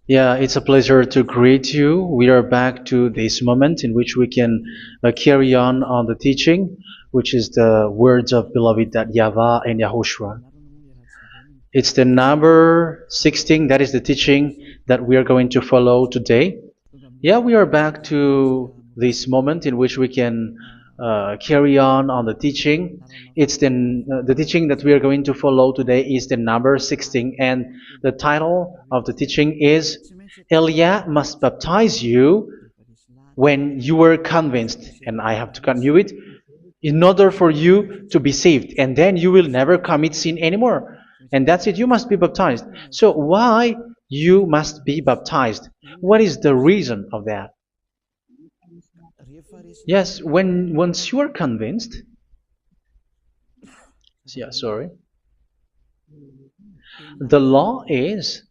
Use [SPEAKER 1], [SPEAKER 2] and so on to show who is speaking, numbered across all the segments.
[SPEAKER 1] Yeah, it's a pleasure to greet you. We are back to this moment in which we can carry on the teaching, which is the words of beloved that YAHVAH and YAHOSHUA. It's the number 16, that is the teaching that we are going to follow today. Yeah, we are back to this moment in which we can carry on the teaching. It's the teaching that we are going to follow today is the number 16, and the title of the teaching is Elia must baptize you when you were convinced, and I have to continue it, in order for you to be saved, and then you will never commit sin anymore. And that's it, you must be baptized. So why you must be baptized? What is the reason of that? Yes, when once you are convinced, yeah, sorry, the law is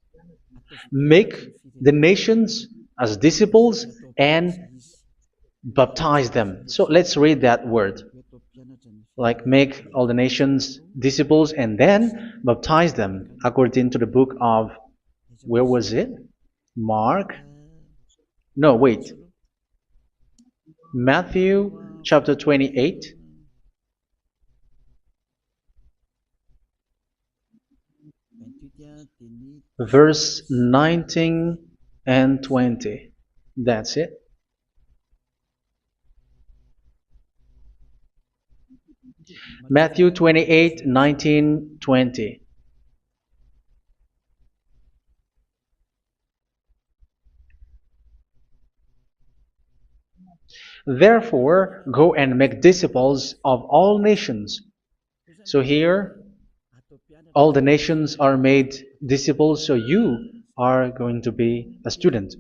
[SPEAKER 1] make the nations as disciples and baptize them. So let's read that word. Like make all the nations disciples and then baptize them according to the book of, where was it? Mark? No, wait. Matthew chapter 28. Verse 19 and 20. That's it. Matthew 28, 19, 20. Therefore, go and make disciples of all nations. So here, all the nations are made disciples, so you are going to be a student.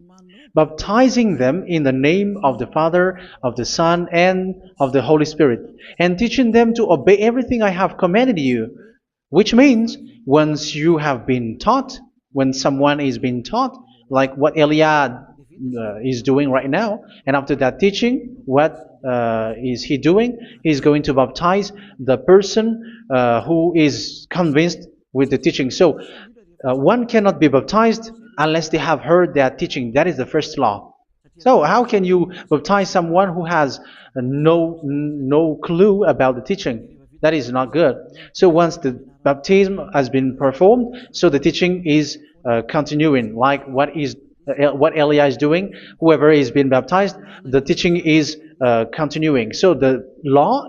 [SPEAKER 1] Baptizing them in the name of the Father, of the Son, and of the Holy Spirit, and teaching them to obey everything I have commanded you. Which means, once you have been taught, when someone is being taught, like what Elia is doing right now, and after that teaching, what is he doing? He's going to baptize the person who is convinced with the teaching. So one cannot be baptized unless they have heard that teaching. That is the first law. So how can you baptize someone who has no clue about the teaching? That is not good. So once the baptism has been performed, so the teaching is continuing. Like what Elia is doing, whoever is being baptized, the teaching is continuing. So the law,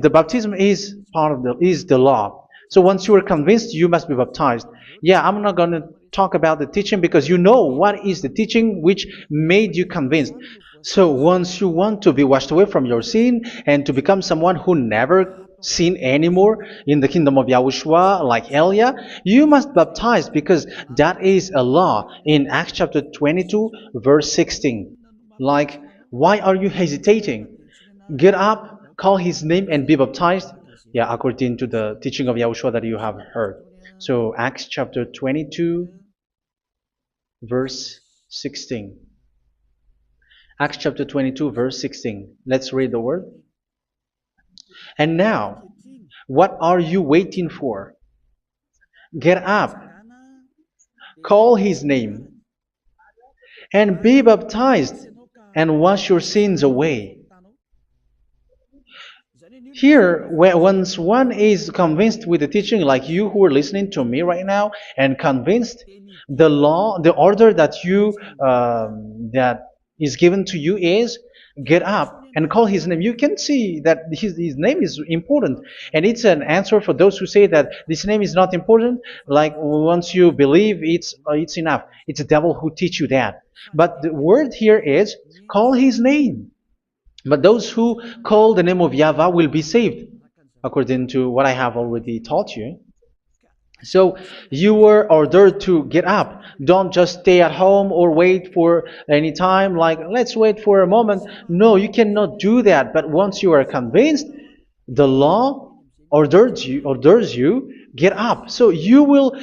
[SPEAKER 1] the baptism is part of the law. So once you are convinced, you must be baptized. Yeah, I'm not going to talk about the teaching because you know what is the teaching which made you convinced. So once you want to be washed away from your sin and to become someone who never sin anymore in the kingdom of Yahushua, like Elia, you must baptize because that is a law in Acts chapter 22, verse 16. Like, why are you hesitating? Get up, call his name, and be baptized. Yeah, according to the teaching of Yahushua that you have heard. So Acts chapter 22, verse 16. Acts chapter 22, verse 16. Let's read the word. And now, what are you waiting for? Get up, call his name, and be baptized, and wash your sins away. Here, once one is convinced with the teaching, like you who are listening to me right now, and convinced, the law, the order that that is given to you is get up and call his name. You can see that his name is important, and it's an answer for those who say that this name is not important. Like once you believe, it's enough. It's the devil who teach you that. But the word here is call his name. But those who call the name of YAHVAH will be saved, according to what I have already taught you. So you were ordered to get up. Don't just stay at home or wait for any time, like let's wait for a moment. No, you cannot do that. But once you are convinced, the law orders you get up. So you will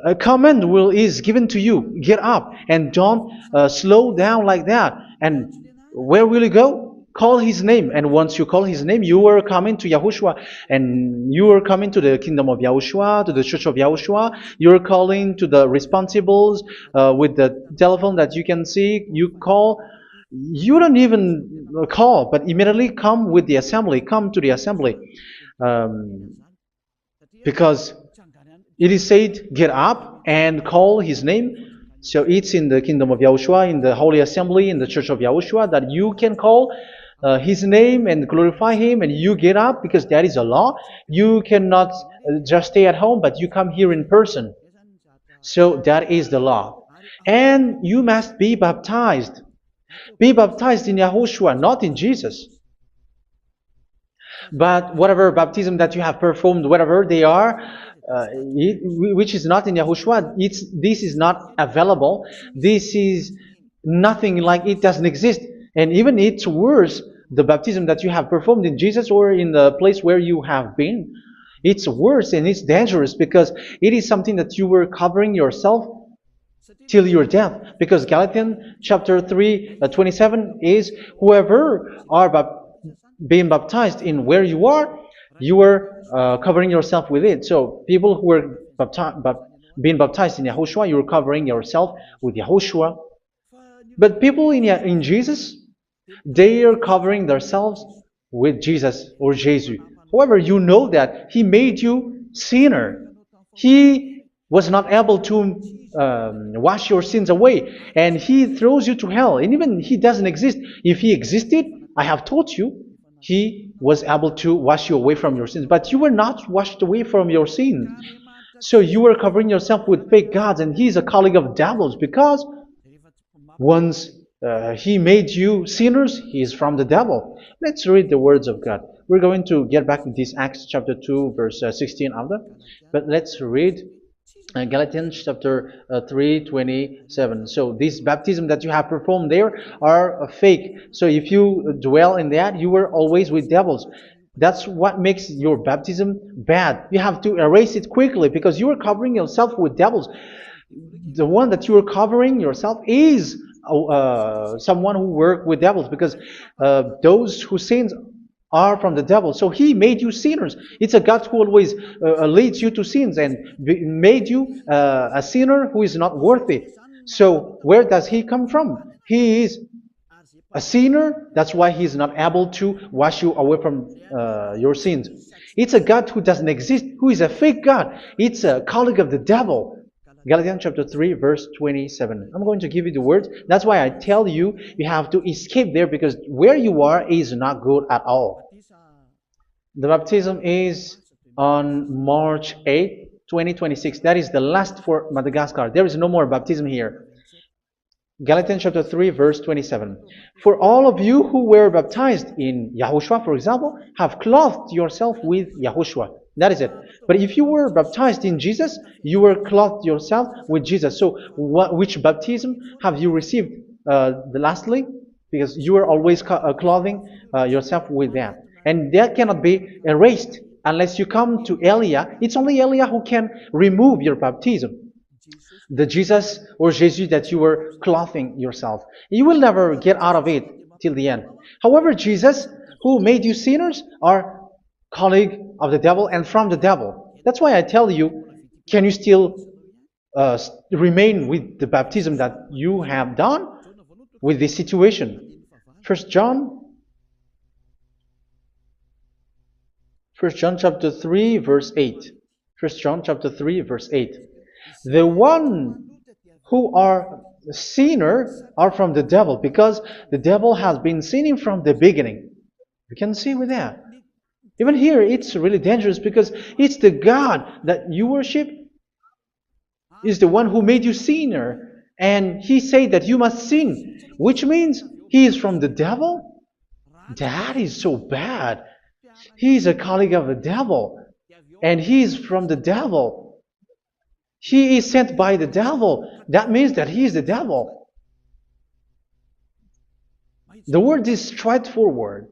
[SPEAKER 1] a command is given to you, get up, and don't slow down like that. And where will you go? call his name. And once you call his name, you are coming to Yahushua. And you are coming to the kingdom of Yahushua, to the church of Yahushua. You're calling to the responsibles with the telephone that you can see. You call. You don't even call, but immediately come with the assembly. Come to the assembly. Um, because it is said, get up and call his name. So it's in the kingdom of Yahushua, in the holy assembly, in the church of Yahushua, that you can call his name and glorify him, and you get up, because that is a law. You cannot just stay at home, but you come here in person. So that is the law. And you must be baptized. Be baptized in Yahushua, not in Jesus. But whatever baptism that you have performed, whatever they are, which is not in Yahushua, this is not available. This is nothing, like it doesn't exist. And even it's worse, the baptism that you have performed in Jesus or in the place where you have been. It's worse and it's dangerous, because it is something that you were covering yourself till your death. Because Galatians chapter 3, 27 is, whoever are being baptized in where you are covering yourself with it. So people who were being baptized in Yahushua, you're covering yourself with Yahushua. But people in Jesus, they are covering themselves with Jesus or Jesus. However, you know that He made you sinner. He was not able to wash your sins away, and He throws you to hell. And even He doesn't exist. If He existed, I have taught you, He was able to wash you away from your sins. But you were not washed away from your sins. So you were covering yourself with fake gods, and He's a colleague of devils, because once He made you sinners, He is from the devil. Let's read the words of God. We're going to get back to this Acts chapter 2, verse 16 after. But let's read Galatians chapter 3, 27. So this baptism that you have performed there are fake. So if you dwell in that, you were always with devils. That's what makes your baptism bad. You have to erase it quickly, because you are covering yourself with devils. The one that you are covering yourself is someone who works with devils, because those who sin are from the devil. So He made you sinners. It's a God who always leads you to sins, and made you a sinner who is not worthy. So where does He come from? He is a sinner. That's why He is not able to wash you away from your sins. It's a God who doesn't exist, who is a fake God. It's a colleague of the devil. Galatians chapter 3, verse 27. I'm going to give you the words. That's why I tell you, you have to escape there, because where you are is not good at all. The baptism is on March 8, 2026. That is the last for Madagascar. There is no more baptism here. Galatians chapter 3, verse 27. For all of you who were baptized in Yahushua, for example, have clothed yourself with Yahushua. That is it. But if you were baptized in Jesus, you were clothed yourself with Jesus. So which baptism have you received lastly? Because you are always clothing yourself with that. And that cannot be erased unless you come to Eliah. It's only Eliah who can remove your baptism. The Jesus or Jesus that you were clothing yourself. You will never get out of it till the end. However, Jesus, who made you sinners, are colleague of the devil and from the devil. That's why I tell you, can you still remain with the baptism that you have done with this situation? First John chapter 3, verse 8. First John chapter 3, verse 8. The one who are sinner are from the devil, because the devil has been sinning from the beginning. You can see with that. Even here, it's really dangerous, because it's the God that you worship is the one who made you sinner. And He said that you must sin, which means He is from the devil. That is so bad. He is a colleague of the devil. And He is from the devil. He is sent by the devil. That means that He is the devil. The word is straightforward.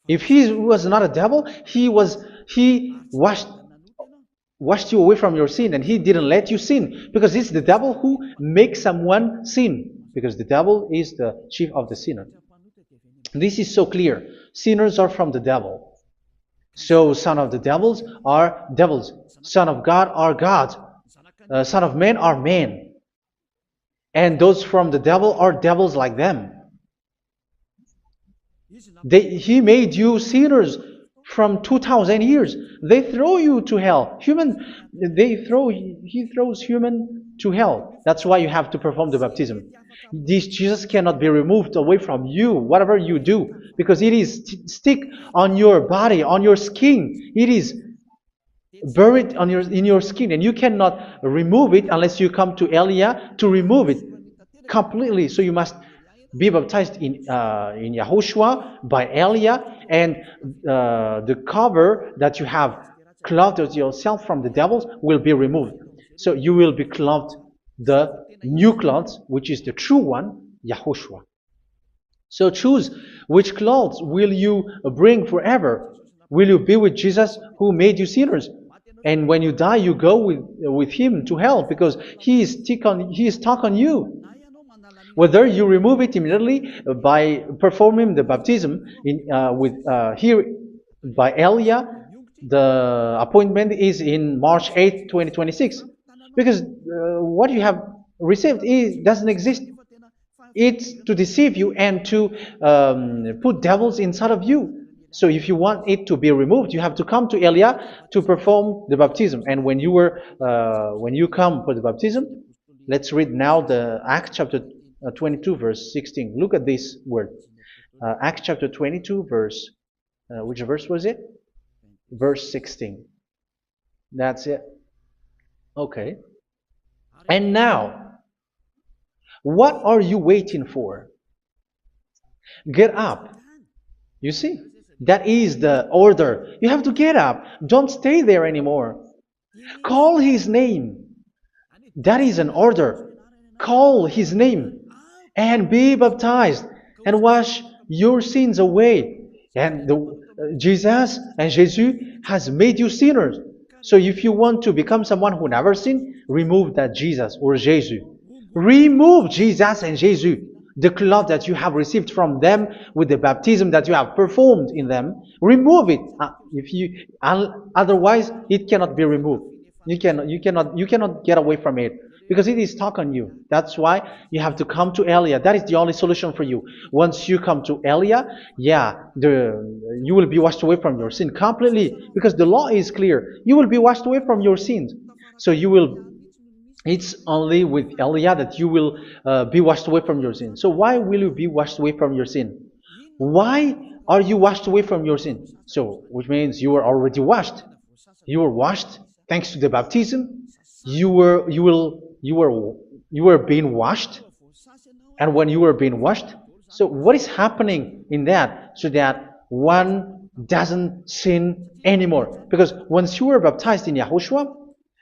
[SPEAKER 1] If He was not a devil, He washed you away from your sin, and He didn't let you sin, because it's the devil who makes someone sin, because the devil is the chief of the sinner. This is so clear. Sinners are from the devil. So son of the devils are devils. Son of God are gods. Son of men are men. And those from the devil are devils like them. He made you sinners from 2,000 years. They throw you to hell. He throws human to hell. That's why you have to perform the baptism. This Jesus cannot be removed away from you, whatever you do, because it is stick on your body, on your skin. It is buried in your skin, and you cannot remove it unless you come to Elia to remove it completely. So you must be baptized in YAHOSHUA by Elia, and the cover that you have clothed yourself from the devils will be removed. So you will be clothed the new clothes, which is the true one, YAHOSHUA. So choose which clothes will you bring forever. Will you be with Jesus who made you sinners? And when you die, you go with him to hell because he is stuck on you. Whether you remove it immediately by performing the baptism here by Elia, the appointment is in March 8, 2026. Because what you have received doesn't exist. It's to deceive you and to put devils inside of you. So if you want it to be removed, you have to come to Elia to perform the baptism. And when you come for the baptism, let's read now the Acts chapter 22 verse 16. Look at this word. Acts chapter 22 verse, which verse was it? Verse 16. That's it. Okay. And now, what are you waiting for? Get up. You see, that is the order. You have to get up. Don't stay there anymore. Call his name. That is an order. Call his name and be baptized and wash your sins away. And Jesus has made you sinners. So if you want to become someone who never sinned, remove that Jesus or Jesus. Remove Jesus and Jesus, the cloth that you have received from them with the baptism that you have performed in them. Remove it. Otherwise, it cannot be removed. You cannot get away from it because it is stuck on you. That's why you have to come to Elia. That is the only solution for you. Once you come to Elia, you will be washed away from your sin completely because the law is clear. You will be washed away from your sins. So it's only with Elia that you will be washed away from your sin. So why will you be washed away from your sin? Why are you washed away from your sin? So, which means you were already washed. You were washed thanks to the baptism. You were being washed, and when you were being washed, so what is happening in that? So that one doesn't sin anymore. Because once you were baptized in YAHOSHUA,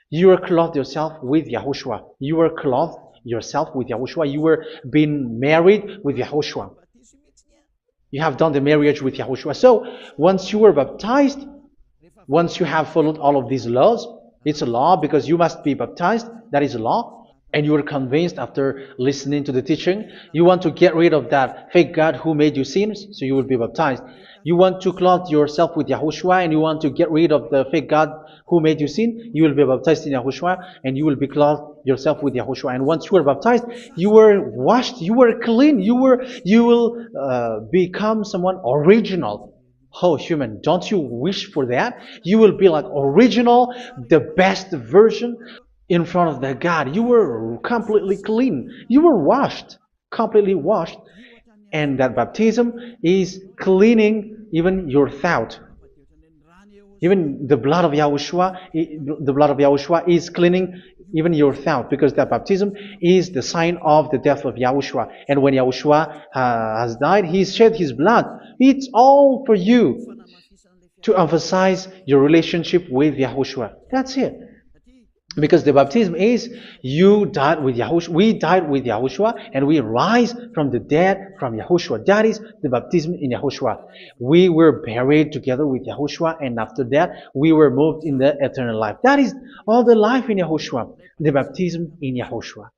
[SPEAKER 1] you were clothed yourself with YAHOSHUA. You were clothed yourself with YAHOSHUA. You were being married with YAHOSHUA. You have done the marriage with YAHOSHUA. So once you were baptized, once you have followed all of these laws, it's a law because you must be baptized. That is a law. And you are convinced after listening to the teaching, you want to get rid of that fake God who made you sinners, so you will be baptized. You want to clothe yourself with YAHOSHUA and you want to get rid of the fake God who made you sin, you will be baptized in YAHOSHUA and you will be clothed yourself with YAHOSHUA. And once you are baptized, you were washed, you were clean, you will become someone original. Oh, human, don't you wish for that? You will be like original, the best version in front of the God. You were completely clean. You were washed, completely washed. And that baptism is cleaning even your thought. Even the blood of YAHOSHUA is cleaning even your thought, because that baptism is the sign of the death of YAHOSHUA. And when YAHOSHUA has died, he shed his blood. It's all for you to emphasize your relationship with YAHOSHUA. That's it. Because the baptism is you died with YAHOSHUA, we died with YAHOSHUA, and we rise from the dead from YAHOSHUA. That is the baptism in YAHOSHUA. We were buried together with YAHOSHUA, and after that we were moved in the eternal life. That is all the life in YAHOSHUA, the baptism in YAHOSHUA.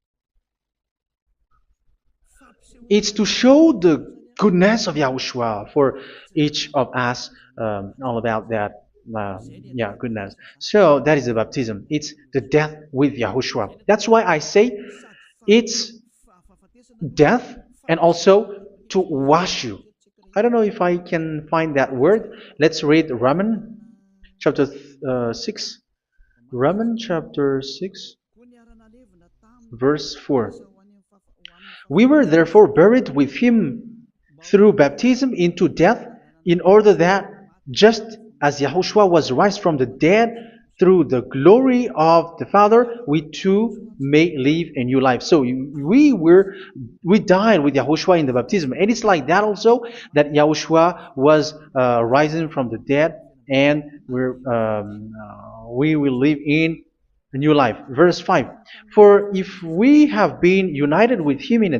[SPEAKER 1] It's to show the goodness of Yahushua for each of us, all about that. Yeah, goodness. So that is the baptism. It's the death with Yahushua. That's why I say it's death and also to wash you. I don't know if I can find that word. Let's read Romans chapter 6. Romans chapter 6, verse 4. We were therefore buried with him through baptism into death, in order that, just as Yahushua was raised from the dead through the glory of the Father, we too may live a new life. So we died with Yahushua in the baptism, and it's like that also that Yahushua was rising from the dead, and we will live in a new life. Verse 5. For if we have been united with him in a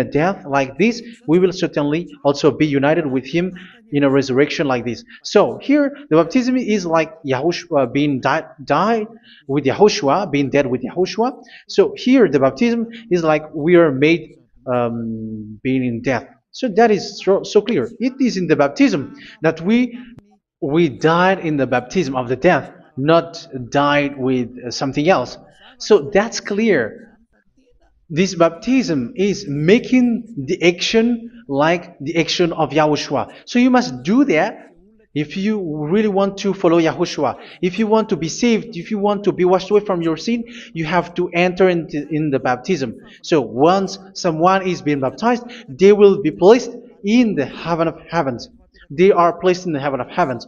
[SPEAKER 1] death like this, we will certainly also be united with him in a resurrection like this. So here the baptism is like Yahushua being died with Yahushua, being dead with Yahushua. So here the baptism is like we are made being in death. So that is so clear. It is in the baptism that we died in the baptism of the death, not died with something else. So that's clear. This baptism is making the action like the action of Yahushua. So you must do that if you really want to follow Yahushua. If you want to be saved, if you want to be washed away from your sin, you have to enter in the baptism. So once someone is being baptized, they will be placed in the heaven of heavens. They are placed in the heaven of heavens,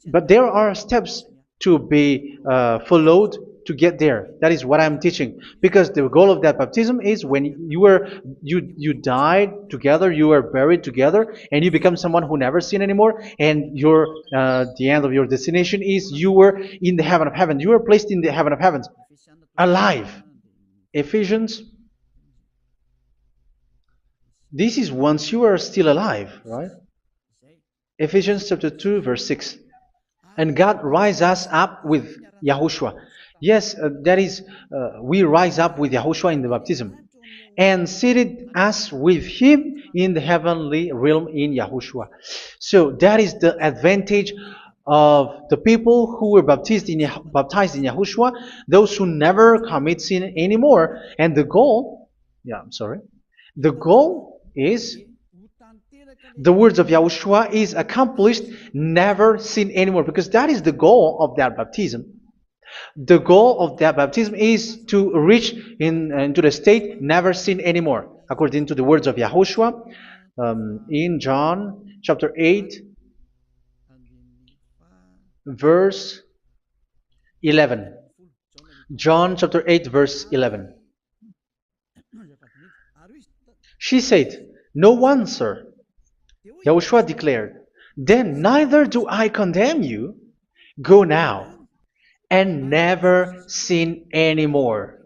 [SPEAKER 1] but there are steps to be followed to get there. That is what I'm teaching, because the goal of that baptism is when you died together, you were buried together, and you become someone who never sin anymore, and your the end of your destination is you were in the heaven of heaven. You were placed in the heaven of heavens, alive. Ephesians. This is once you are still alive, right? Ephesians chapter 2, verse 6. And God rise us up with Yahushua. Yes, that is, we rise up with Yahushua in the baptism. And seated us with him in the heavenly realm in Yahushua. So that is the advantage of the people who were baptized in Yahushua, those who never commit sin anymore. And the goal, the goal is the words of Yahushua is accomplished, never sin anymore, because that is the goal of that baptism. The goal of that baptism is to reach into the state never sin anymore, according to the words of Yahushua in John chapter 8, verse 11. John chapter 8, verse 11. She said, "No one, sir." Yahushua declared, "Then neither do I condemn you. Go now and never sin anymore."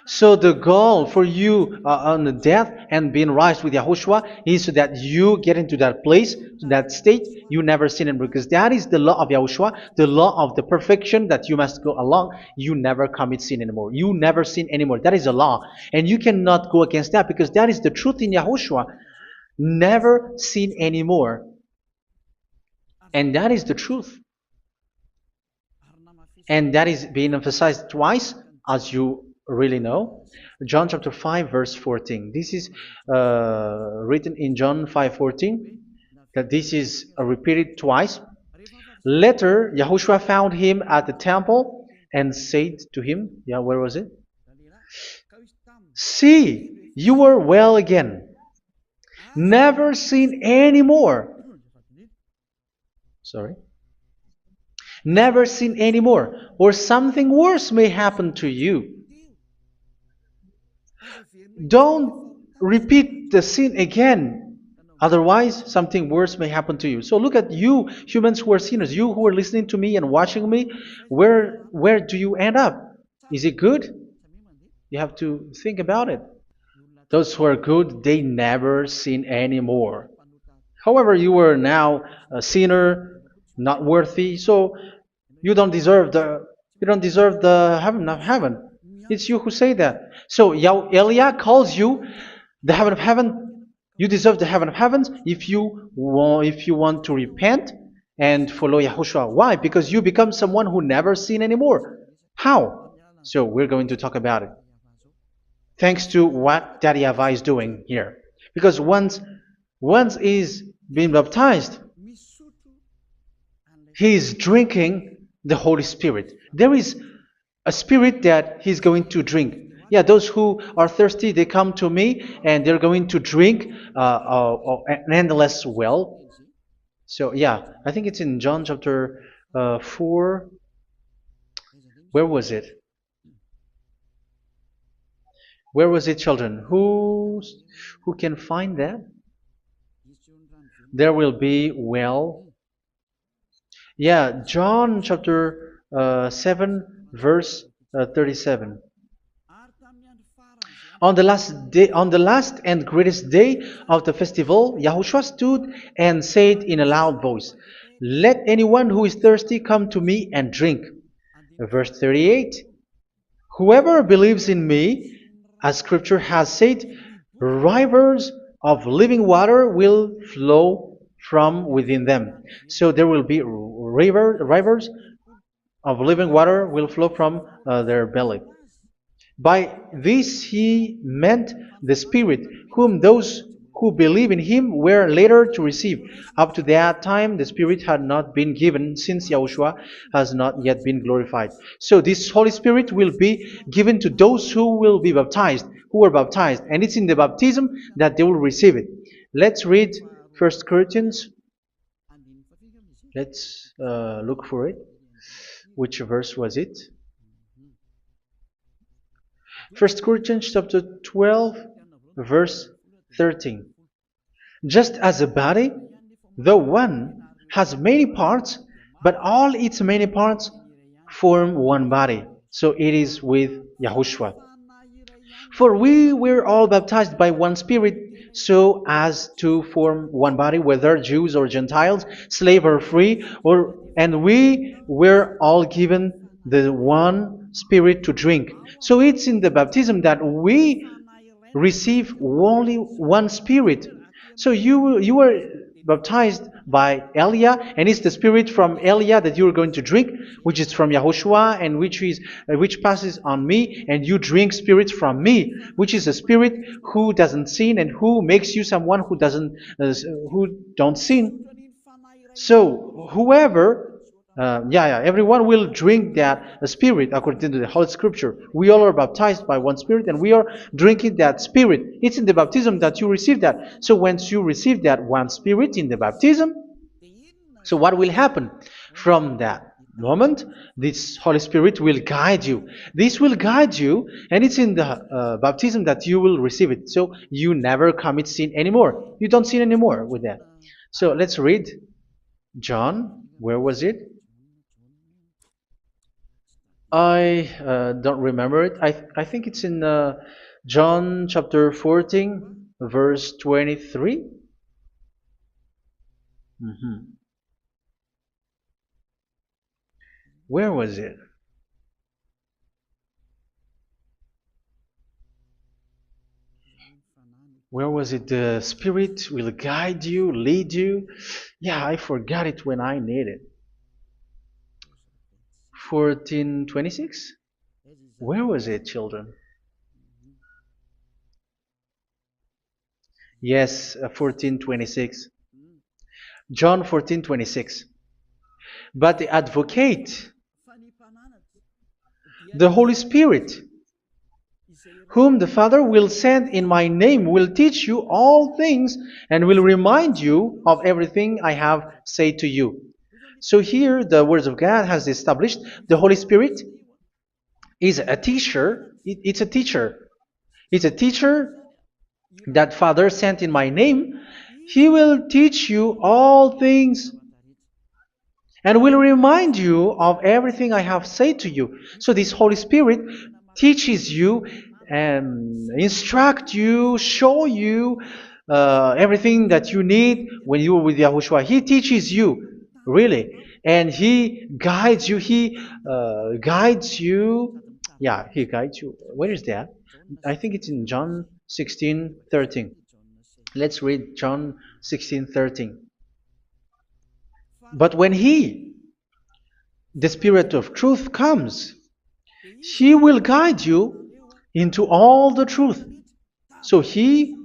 [SPEAKER 1] So the goal for you on the death and being raised with Yahushua is so that you get into that place, to that state, you never sin anymore. Because that is the law of Yahushua, the law of the perfection that you must go along. You never commit sin anymore. You never sin anymore. That is a law. And you cannot go against that, because that is the truth in Yahushua. Never sin anymore. And that is the truth. And that is being emphasized twice, as you really know. John chapter 5, verse 14. This is written in John 5:14, that this is repeated twice. Later, Yahushua found him at the temple and said to him, where was it? "See, you are well again. Never sin anymore." Never sin anymore, or something worse may happen to you. Don't repeat the sin again. Otherwise, something worse may happen to you. So look at you, humans who are sinners, you who are listening to me and watching me. Where do you end up? Is it good? You have to think about it. Those who are good, they never sin anymore. However, you are now a sinner, not worthy, so you don't deserve the heaven of heaven. It's you who say that. So Eliah calls you the heaven of heaven You deserve the heaven of heavens if you want to repent and follow Yahushua. Why? Because you become someone who never sin anymore. How? So we're going to talk about it. Thanks to what Daddy YAHVAH is doing here. Because once is being baptized, he is drinking the Holy Spirit. There is a spirit that he's going to drink. Yeah, those who are thirsty, they come to me and they're going to drink an endless well. So yeah, I think it's in John chapter 4. Where was it? Where was it, children? Who can find that? There will be well. Yeah, John chapter 7, verse 37. On the last and greatest day of the festival, Yahushua stood and said in a loud voice, "Let anyone who is thirsty come to me and drink." Verse 38. Whoever believes in me, as Scripture has said, rivers of living water will flow from within them. So there will be rivers of living water will flow from their belly. By this he meant the Spirit, whom those who believe in him were later to receive. Up to that time, the Spirit had not been given, since Yahushua has not yet been glorified. So this Holy Spirit will be given to those who will be baptized, who were baptized. And it's in the baptism that they will receive it. Let's read 1 Corinthians. Let's look for it. Which verse was it? 1 Corinthians chapter 12, verse 13. Just as a body, though one, has many parts, but all its many parts form one body. So it is with Yahushua. For we were all baptized by one Spirit, so as to form one body, whether Jews or Gentiles, slave or free, and we were all given the one Spirit to drink. So it's in the baptism that we receive only one Spirit. So you were baptized by Elia, and it's the Spirit from Elia that you are going to drink, which is from Yahushua, and which passes on me, and you drink Spirit from me, which is a Spirit who doesn't sin and who makes you someone who don't sin. So whoever everyone will drink that Spirit according to the Holy Scripture. We all are baptized by one Spirit and we are drinking that Spirit. It's in the baptism that you receive that. So once you receive that one Spirit in the baptism, so what will happen? From that moment, this Holy Spirit will guide you. This will guide you, and it's in the baptism that you will receive it. So you never commit sin anymore. You don't sin anymore with that. So let's read John. Where was it? I don't remember it. I think it's in John chapter 14, verse 23. Where was it? Where was it? The Spirit will guide you, lead you. Yeah, I forgot it when I need it. 14:26? Where was it, children? Yes, 14:26. John 14:26. But the Advocate, the Holy Spirit, whom the Father will send in my name, will teach you all things and will remind you of everything I have said to you. So here the words of God has established the Holy Spirit is a teacher. It's a teacher. It's a teacher that Father sent in my name. He will teach you all things and will remind you of everything I have said to you. So this Holy Spirit teaches you and instruct you, show you everything that you need when you are with Yahushua. He teaches you, really. And He guides you. He guides you. Yeah, He guides you. Where is that? I think it's in John 16:13. Let's read John 16:13. But when He, the Spirit of truth, comes, He will guide you into all the truth. So He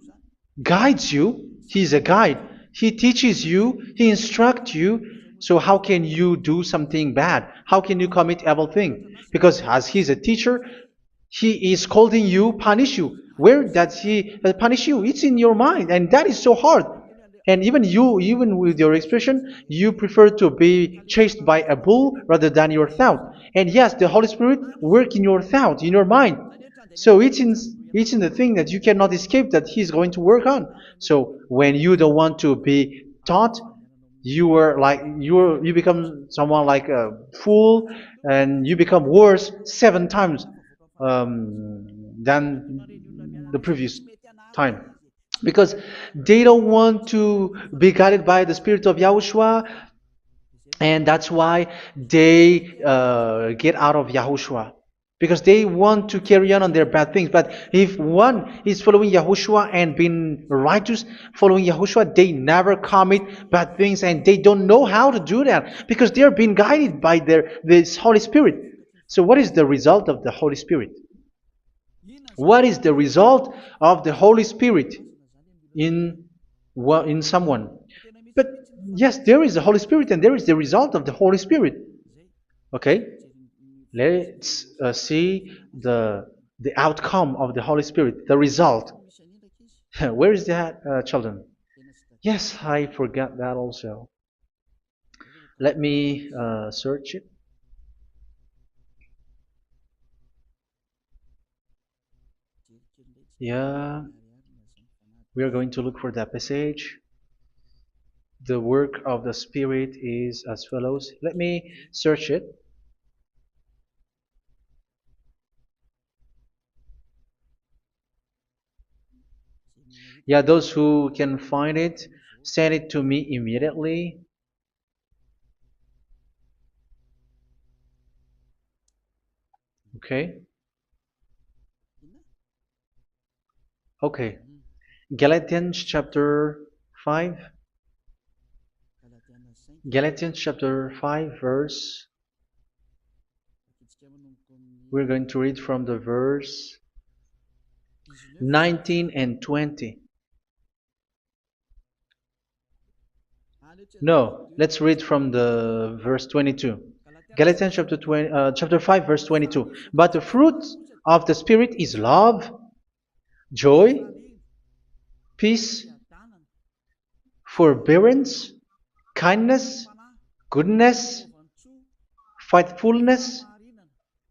[SPEAKER 1] guides you. He's a guide. He teaches you. He instructs you. So how can you do something bad? How can you commit evil thing? Because as He's a teacher, He is scolding you, punish you. Where does He punish you? It's in your mind, and that is so hard. And even you, even with your expression, you prefer to be chased by a bull rather than your thought. And yes, the Holy Spirit work in your thought, in your mind. So it's in the thing that you cannot escape that He's going to work on. So when you don't want to be taught, you become someone like a fool, and you become worse 7 times than the previous time, because they don't want to be guided by the Spirit of Yahushua, and that's why they get out of Yahushua, because they want to carry on their bad things. But if one is following Yahushua and being righteous, following Yahushua, they never commit bad things, and they don't know how to do that because they are being guided by this Holy Spirit. So what is the result of the Holy Spirit? What is the result of the Holy Spirit in in someone? But yes, there is the Holy Spirit, and there is the result of the Holy Spirit. Okay, let's see the outcome of the Holy Spirit, the result. Where is that, children? Yes, I forgot that also. Let me search it. Yeah, we are going to look for that passage. The work of the Spirit is as follows. Let me search it. Yeah, those who can find it, send it to me immediately. Okay. Okay. Galatians chapter 5. Galatians chapter 5 verse. We're going to read from the verse 19 and 20. No, let's read from the verse 22. Galatians chapter 5 verse 22. But the fruit of the Spirit is love, joy, peace, forbearance, kindness, goodness, faithfulness.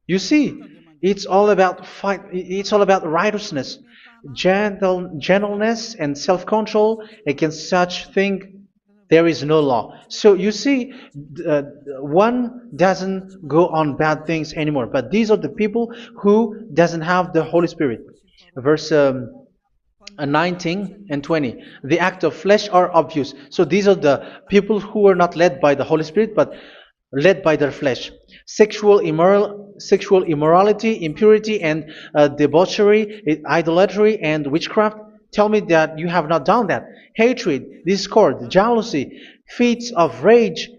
[SPEAKER 1] You see, it's all about fight. It's all about righteousness, gentleness, and self-control. Against such thing, there is no law. So you see, one doesn't go on bad things anymore. But these are the people who doesn't have the Holy Spirit. Verse 19 and 20. The act of flesh are obvious. So these are the people who are not led by the Holy Spirit, but led by their flesh. Sexual immorality, impurity, and debauchery, idolatry, and witchcraft. Tell me that you have not done that. Hatred, discord, jealousy, fits of rage,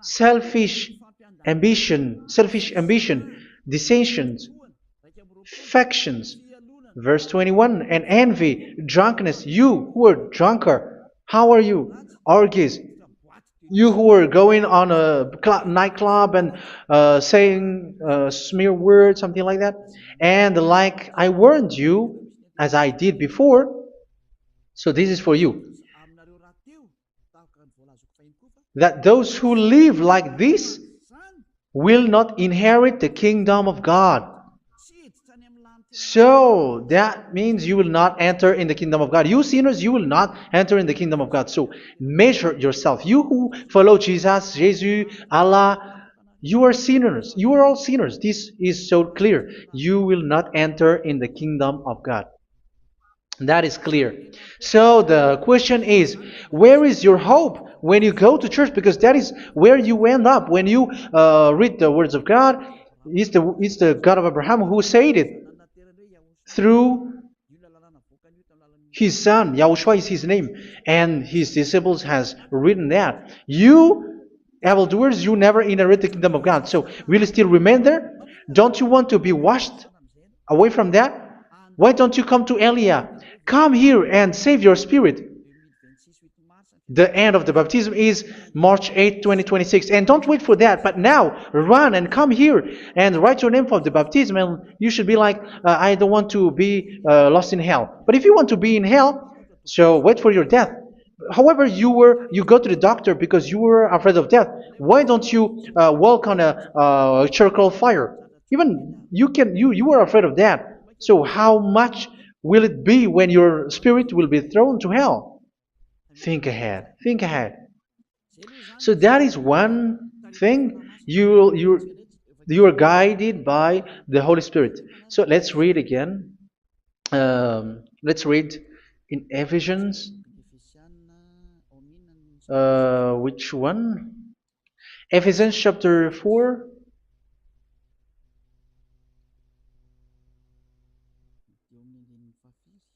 [SPEAKER 1] selfish ambition, dissensions, factions. Verse 21, and envy, drunkenness. You who are drunkard, how are you? Orgies. You who are going on a nightclub and saying smear words, something like that. And like I warned you, as I did before, so this is for you, that those who live like this will not inherit the kingdom of God. So that means you will not enter in the kingdom of God. You sinners, you will not enter in the kingdom of God. So measure yourself. You who follow Jesus, Allah, you are sinners. You are all sinners. This is so clear. You will not enter in the kingdom of God. That is clear. So the question is, where is your hope when you go to church? Because that is where you end up. When you read the words of God, it's the God of Abraham who said it. Through His son, Yahushua is his name, and his disciples has written that. You evildoers, you never inherit the kingdom of God. So will you still remain there? Don't you want to be washed away from that? Why don't you come to Elia? Come here and save your spirit. The end of the baptism is March 8th, 2026. And don't wait for that, but now run and come here and write your name for the baptism. And you should be like, I don't want to be lost in hell. But if you want to be in hell, so wait for your death. However, you go to the doctor because you were afraid of death. Why don't you walk on a charcoal fire? Even you were afraid of that. So how much will it be when your spirit will be thrown to hell? Think ahead. Think ahead. So that is one thing. You are guided by the Holy Spirit. So let's read again. Let's read in Ephesians. Which one? Ephesians chapter 4.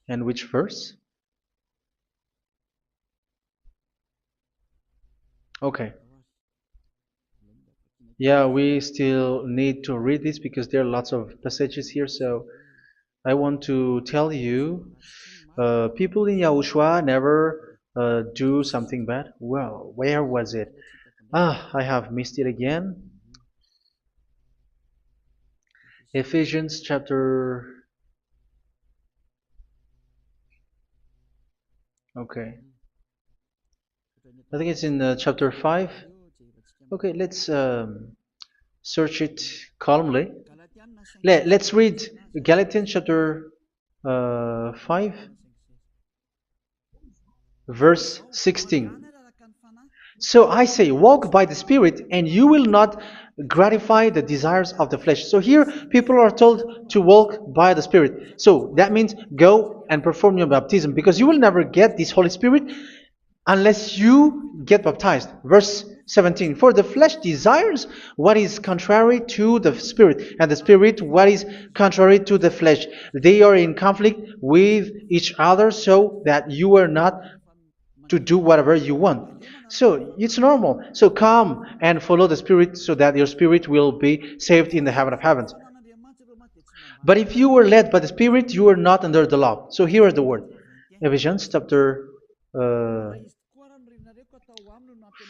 [SPEAKER 1] And which verse? Okay. Yeah, we still need to read this because there are lots of passages here. So I want to tell you, people in Yahushua never do something bad. Well, where was it? I have missed it again. Ephesians chapter. Okay. I think it's in chapter 5. Okay, let's search it calmly. Let's read Galatians chapter 5, verse 16. So I say, walk by the Spirit, and you will not gratify the desires of the flesh. So here, people are told to walk by the Spirit. So that means go and perform your baptism, because you will never get this Holy Spirit unless you get baptized. Verse 17. For the flesh desires what is contrary to the Spirit, and the Spirit what is contrary to the flesh. They are in conflict with each other, so that you are not to do whatever you want. So it's normal. So come and follow the Spirit so that your spirit will be saved in the heaven of heavens. But if you were led by the Spirit, you are not under the law. So here is the word. Ephesians chapter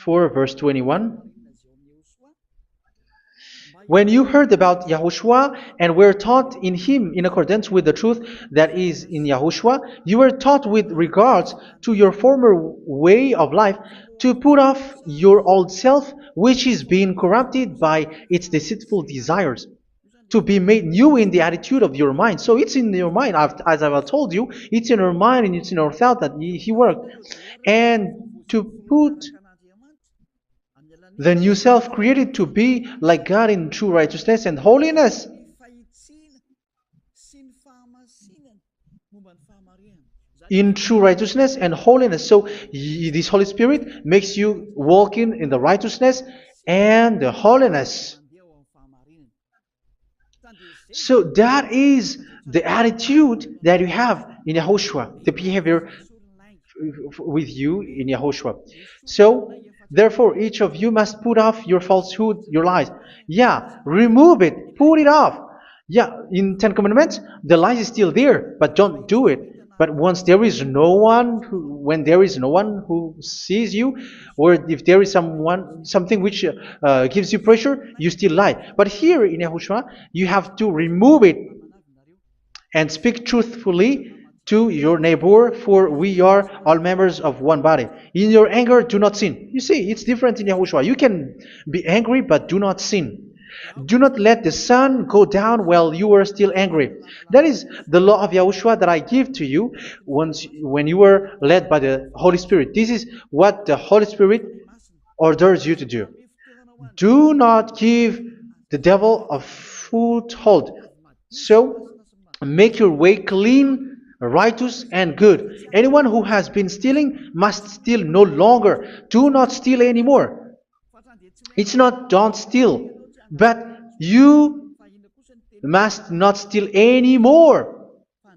[SPEAKER 1] 4 verse 21. When you heard about Yahushua and were taught in him in accordance with the truth that is in Yahushua, you were taught with regards to your former way of life to put off your old self, which is being corrupted by its deceitful desires, to be made new in the attitude of your mind. So it's in your mind, as I've told you, it's in your mind and it's in your thought that he worked. And to put the new self created to be like God in true righteousness and holiness. In true righteousness and holiness. So this Holy Spirit makes you walking in the righteousness and the holiness. So that is the attitude that you have in Yahushua, the behavior with you in Yahushua. So therefore, each of you must put off your falsehood, your lies. Yeah, remove it, put it off. Yeah, in Ten Commandments, the lies is still there, but don't do it. But once there is no one, when there is no one who sees you, or if there is something which gives you pressure, you still lie. But here in Yahushua, you have to remove it and speak truthfully to your neighbor, for we are all members of one body. In your anger, do not sin. You see, it's different in Yahushua. You can be angry, but do not sin. Do not let the sun go down while you are still angry. That is the law of Yahushua that I give to you when you were led by the Holy Spirit. This is what the Holy Spirit orders you to do. Do not give the devil a foothold. So, make your way clean, righteous, and good. Anyone who has been stealing must steal no longer. Do not steal anymore. It's not don't steal, but you must not steal anymore.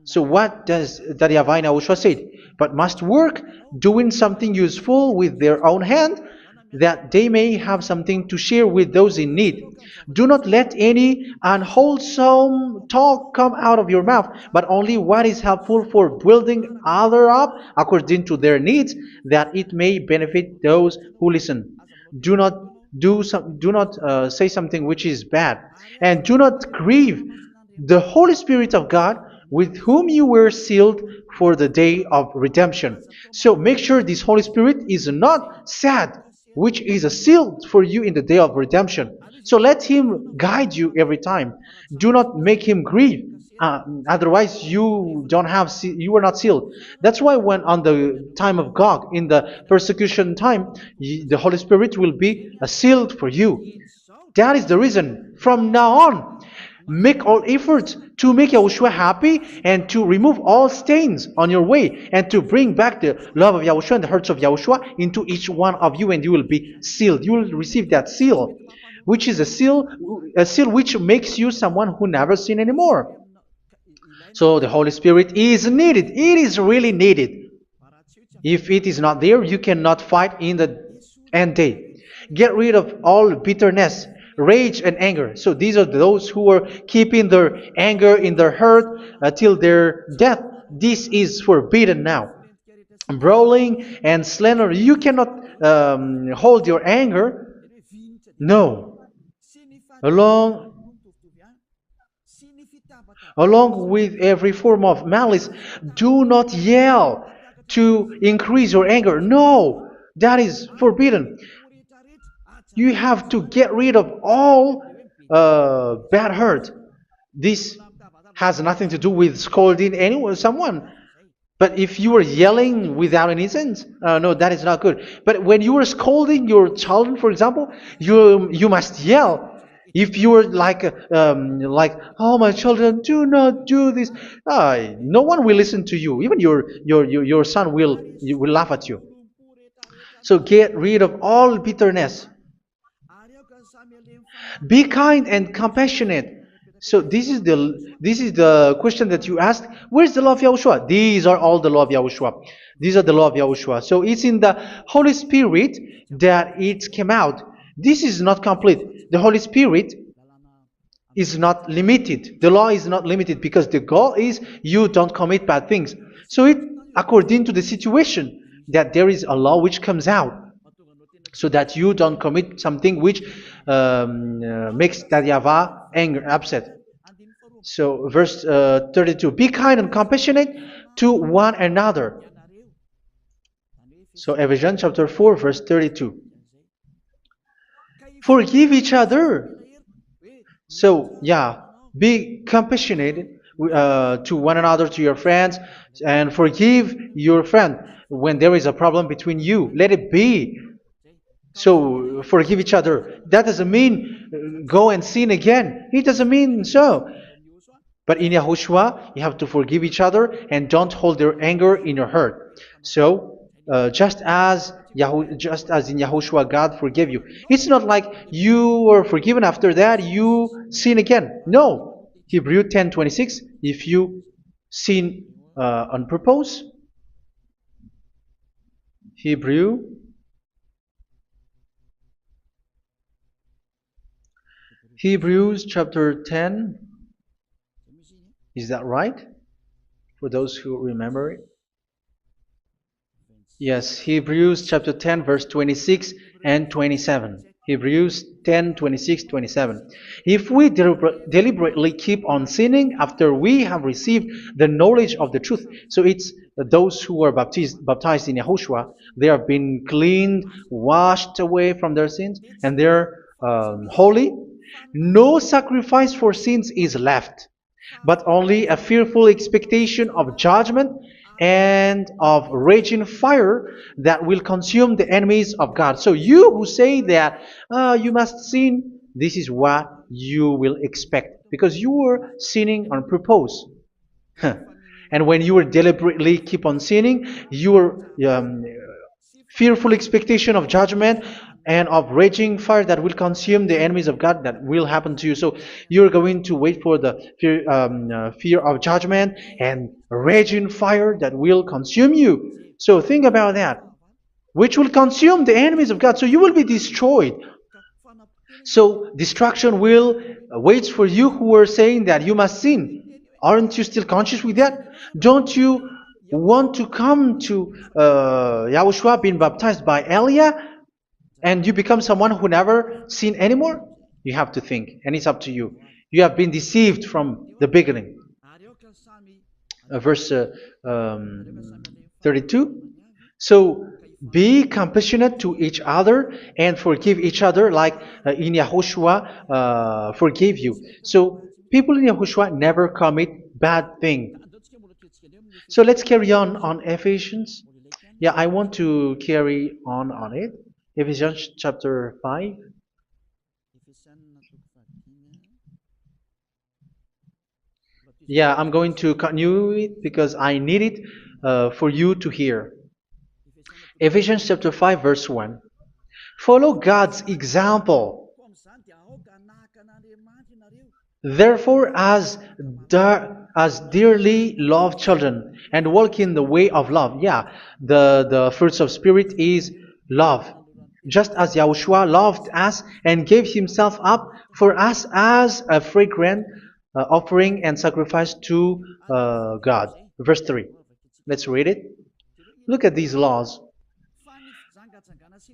[SPEAKER 1] So what does the Yahweh YAHOSHUA say? But must work doing something useful with their own hand, that they may have something to share with those in need. Do not let any unwholesome talk come out of your mouth, but only what is helpful for building other up according to their needs, that it may benefit those who listen. Do not do not say something which is bad, and do not grieve the Holy Spirit of God, with whom you were sealed for the day of redemption. So make sure this Holy Spirit is not sad, which is a seal for you in the day of redemption. So let Him guide you every time. Do not make Him grieve. Otherwise, you don't have you are not sealed. That's why when on the time of God, in the persecution time, the Holy Spirit will be a sealed for you. That is the reason. From now on, make all efforts to make Yahushua happy and to remove all stains on your way and to bring back the love of Yahushua and the hearts of Yahushua into each one of you, and you will be sealed. You will receive that seal, which is a seal which makes you someone who never sin anymore. So the Holy Spirit is needed. It is really needed. If it is not there, you cannot fight in the end day. Get rid of all bitterness, rage, and anger. So these are those who are keeping their anger in their heart till their death. This is forbidden now. Brawling and slander. You cannot hold your anger. No. Along Along with every form of malice, do not yell to increase your anger. No, that is forbidden. You have to get rid of all bad hurt. This has nothing to do with scolding anyone, someone. But if you are yelling without any sense, no, that is not good. But when you are scolding your children, for example, you must yell. If you are like, oh my children, do not do this, no one will listen to you. Even your son will laugh at you. So get rid of all bitterness. Be kind and compassionate. So this is the question that you asked. Where's the law of Yahushua? These are all the law of Yahushua. These are the law of Yahushua. So it's in the Holy Spirit that it came out. This is not complete. The Holy Spirit is not limited. The law is not limited because the goal is you don't commit bad things. So it according to the situation that there is a law which comes out, so that you don't commit something which makes that YAHVAH anger, upset. So verse 32, be kind and compassionate to one another. So Ephesians chapter 4 verse 32. Forgive each other. So yeah, be compassionate to one another, to your friends, and forgive your friend when there is a problem between you. Let it be. So forgive each other. That doesn't mean go and sin again. It doesn't mean so. But in Yahushua, you have to forgive each other and don't hold their anger in your heart. So just as in Yahushua, God forgave you. It's not like you were forgiven after that you sin again. No. Hebrew 10:26. If you sin on purpose, Hebrews chapter 10. Is that right? For those who remember it? Yes, Hebrews chapter 10 verse 26 and 27. Hebrews 10, 26, 27. If we deliberately keep on sinning after we have received the knowledge of the truth, so it's those who are baptized in Yahushua, they have been cleaned, washed away from their sins, and they're holy. No sacrifice for sins is left, but only a fearful expectation of judgment and of raging fire that will consume the enemies of God. So you who say that you must sin, this is what you will expect, because you were sinning on purpose. And when you will deliberately keep on sinning, you are fearful expectation of judgment and of raging fire that will consume the enemies of God that will happen to you. So you're going to wait for the fear of judgment and raging fire that will consume you. So think about that, which will consume the enemies of God. So you will be destroyed. So destruction will wait for you who are saying that you must sin. Aren't you still conscious with that? Don't you want to come to Yahushua being baptized by Elia and you become someone who never sin anymore? You have to think, and it's up to you. You have been deceived from the beginning. Verse 32. So be compassionate to each other and forgive each other like in Yahushua forgave you. So people in Yahushua never commit bad thing. So let's carry on Ephesians. Yeah, I want to carry on it. Ephesians chapter 5. Yeah, I'm going to continue it because I need it for you to hear. Ephesians chapter 5 verse 1. Follow God's example. Therefore, as dearly loved children, and walk in the way of love. Yeah, the fruits of spirit is love. Just as Yahushua loved us and gave himself up for us as a fragrant offering and sacrifice to God. Verse 3. Let's read it. Look at these laws.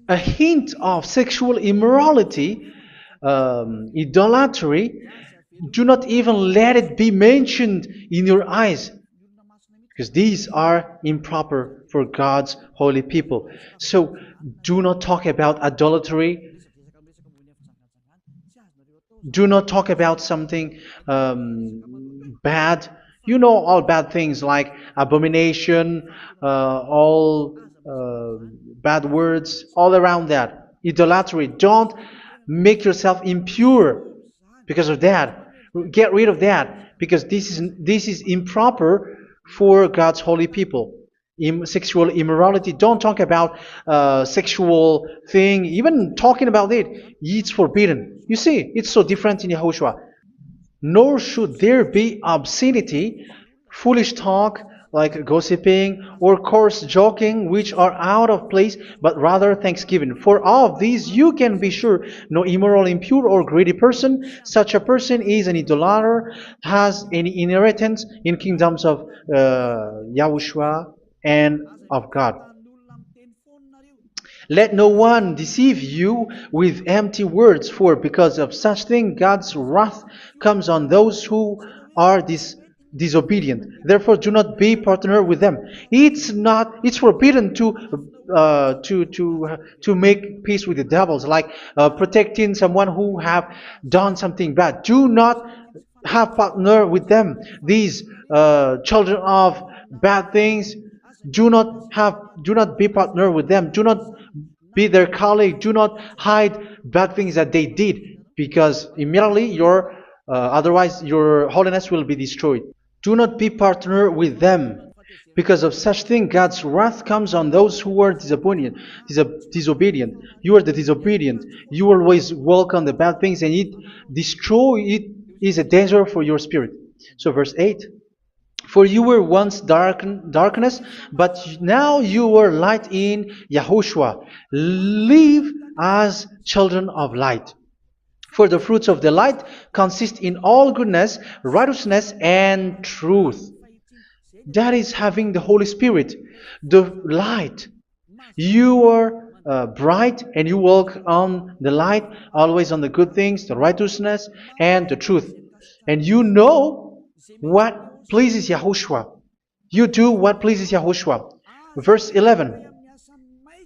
[SPEAKER 1] A hint of sexual immorality, idolatry, do not even let it be mentioned in your eyes, because these are improper for God's holy people. So do not talk about idolatry. Do not talk about something bad. You know all bad things like abomination, all bad words, all around that. Idolatry. Don't make yourself impure because of that. Get rid of that because this is improper for God's holy people. Sexual immorality. Don't talk about sexual thing. Even talking about it's forbidden. You see, it's so different in Yahushua. Nor should there be obscenity, foolish talk like gossiping or coarse joking, which are out of place, but rather thanksgiving. For of these you can be sure: no immoral, impure, or greedy person, such a person is an idolater, has any inheritance in kingdoms of Yahushua and of God. Let no one deceive you with empty words, for because of such thing God's wrath comes on those who are disobedient. Therefore, do not be partner with them. It's forbidden to make peace with the devils, like protecting someone who have done something bad. Do not have partner with them. These children of bad things, do not be partner with them. Do not be their colleague. Do not hide bad things that they did, because immediately otherwise your holiness will be destroyed. Do not be partner with them. Because of such thing, God's wrath comes on those who are disobedient. You are the disobedient. You always walk on the bad things, and it is a danger for your spirit. So verse 8. For you were once darkness, but now you are light in Yahushua. Live as children of light. For the fruits of the light consist in all goodness, righteousness, and truth. That is having the Holy Spirit, the light. You are bright and you walk on the light, always on the good things, the righteousness, and the truth. And you know what pleases Yahushua. You do what pleases Yahushua. Verse 11.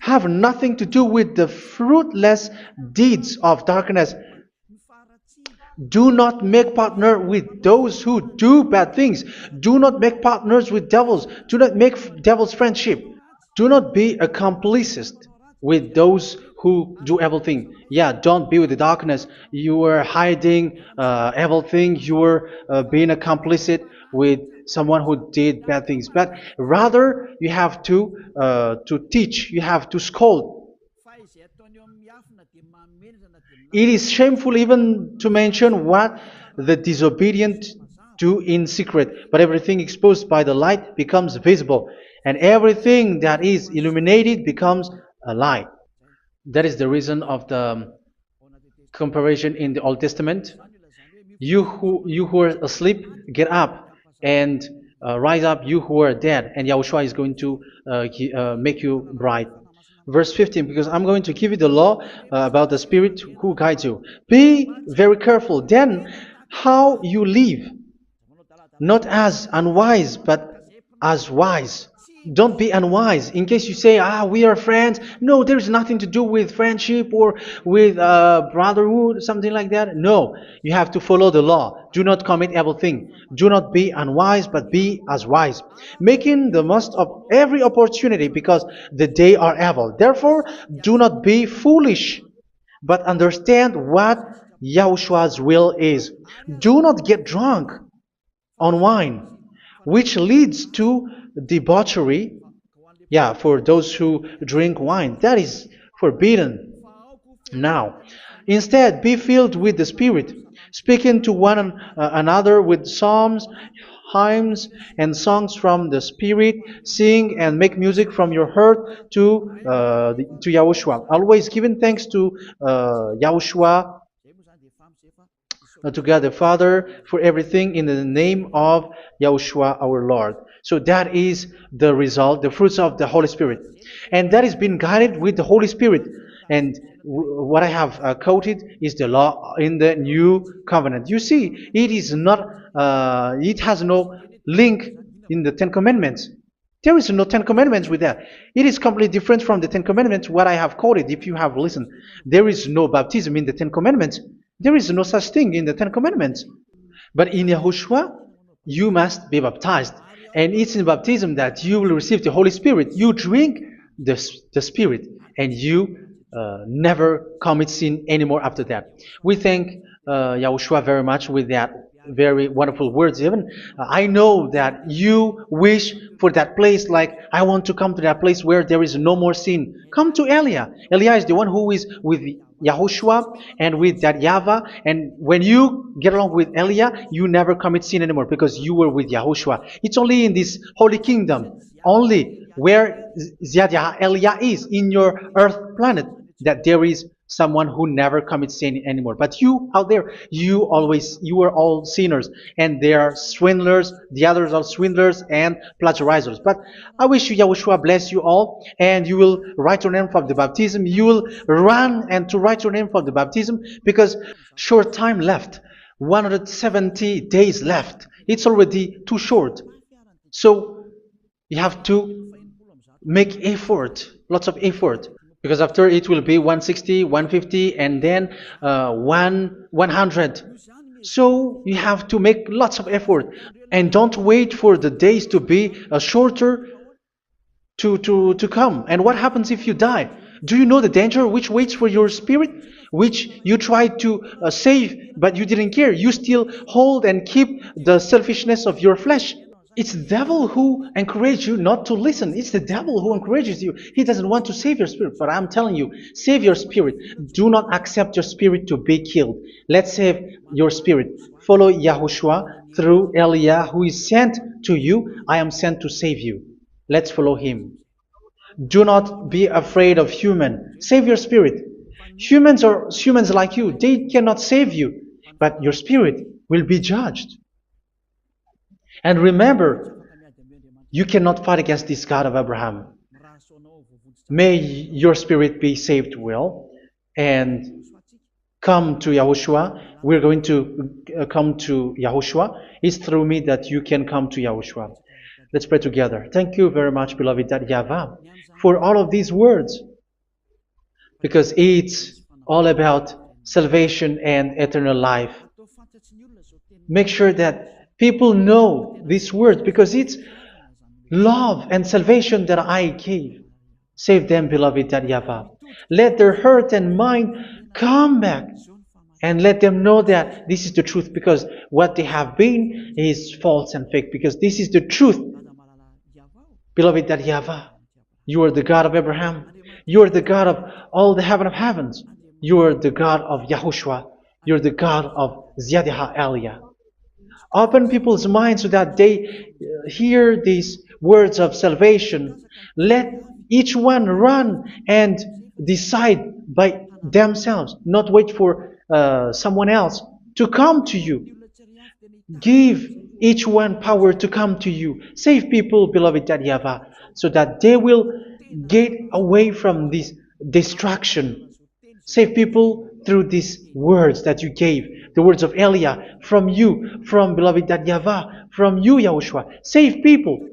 [SPEAKER 1] Have nothing to do with the fruitless deeds of darkness. Do not make partner with those who do bad things. Do not make partners with devils. Do not make devils friendship. Do not be accomplices with those who do evil thing. Yeah, don't be with the darkness. You were hiding evil thing. You were being a complicit with someone who did bad things. But rather, you have to teach. You have to scold. It is shameful even to mention what the disobedient do in secret, but everything exposed by the light becomes visible, and everything that is illuminated becomes a light. That is the reason of the comparison in the Old Testament. You who are asleep, get up and rise up, you who are dead, and Yahushua is going to make you bright. Verse 15, because I'm going to give you the law about the Spirit who guides you. Be very careful then how you live, not as unwise, but as wise. Don't be unwise. In case you say, we are friends. No, there's nothing to do with friendship or with brotherhood, something like that. No, you have to follow the law. Do not commit evil thing. Do not be unwise, but be as wise, making the most of every opportunity because the day are evil. Therefore, do not be foolish, but understand what Yahushua's will is. Do not get drunk on wine, which leads to debauchery. Yeah, for those who drink wine, that is forbidden now. Instead, be filled with the Spirit, speaking to one another with psalms, hymns, and songs from the Spirit. Sing and make music from your heart to Yahushua. Always giving thanks to Yahushua, to God the Father for everything in the name of Yahushua our Lord. So that is the result, the fruits of the Holy Spirit. And that is being guided with the Holy Spirit. And what I have quoted is the law in the new covenant. You see, it has no link in the Ten Commandments. There is no Ten Commandments with that. It is completely different from the Ten Commandments, what I have quoted, if you have listened. There is no baptism in the Ten Commandments. There is no such thing in the Ten Commandments. But in Yahushua, you must be baptized. And it's in baptism that you will receive the Holy Spirit. You drink the Spirit, and you never commit sin anymore after that. We thank Yahushua very much with that very wonderful words. Even I know that you wish for that place, like I want to come to that place where there is no more sin. Come to Elia. Elia is the one who is with Yahushua and with that YAHVAH, and when you get along with Elia, you never commit sin anymore because you were with Yahushua. It's only in this holy kingdom, only where Ziad Elia is in your earth planet, that there is someone who never commits sin anymore. But you out there, you are all sinners, and they are swindlers. The others are swindlers and plagiarizers. But I wish you, Yahushua, bless you all, and you will write your name for the baptism. You will run and to write your name for the baptism, because short time left, 170 days left. It's already too short. So you have to make effort, lots of effort, because after it will be 160, 150, and then 100. So you have to make lots of effort, and don't wait for the days to be shorter to come. And what happens if you die? Do you know the danger which waits for your spirit, which you tried to save, but you didn't care? You still hold and keep the selfishness of your flesh. It's the devil who encourages you not to listen. It's the devil who encourages you. He doesn't want to save your spirit. But I'm telling you, save your spirit. Do not accept your spirit to be killed. Let's save your spirit. Follow Yahushua through Elia, who is sent to you. I am sent to save you. Let's follow him. Do not be afraid of human. Save your spirit. Humans are humans like you. They cannot save you. But your spirit will be judged. And remember, you cannot fight against this God of Abraham. May your spirit be saved well and come to Yahushua. We're going to come to Yahushua. It's through me that you can come to Yahushua. Let's pray together. Thank you very much, beloved YAHVAH, for all of these words, because it's all about salvation and eternal life. Make sure that people know these words, because it's love and salvation that I gave. Save them, beloved YAHVAH. Let their heart and mind come back, and let them know that this is the truth, because what they have been is false and fake, because this is the truth. Beloved, that YAHVAH, you are the God of Abraham. You are the God of all the heaven of heavens. You are the God of YAHOSHUA. You are the God of Ziyadha Aliyah. Open people's minds so that they hear these words of salvation. Let each one run and decide by themselves, not wait for someone else to come to you. Give each one power to come to you. Save people, beloved YAHVAH, so that they will get away from this distraction. Save people through these words that you gave, the words of Elia, from you, from beloved YAHVAH, from you, Yahushua. Save people.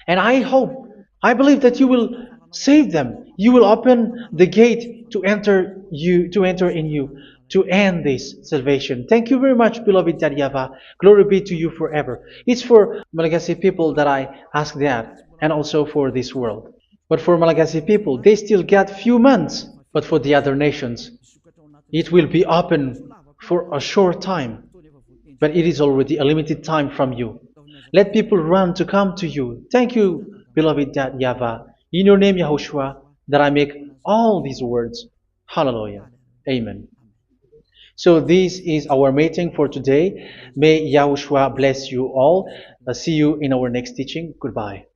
[SPEAKER 1] And I hope, I believe that you will save them. You will open the gate to enter in you, to end this salvation. Thank you very much, beloved YAHVAH. Glory be to you forever. It's for Malagasy people that I ask that, and also for this world. But for Malagasy people, they still get few months. But for the other nations, it will be open for a short time. But it is already a limited time from you. Let people run to come to you. Thank you, beloved YAHVAH. In your name, Yahushua, that I make all these words. Hallelujah. Amen. So this is our meeting for today. May Yahushua bless you all. See you in our next teaching. Goodbye.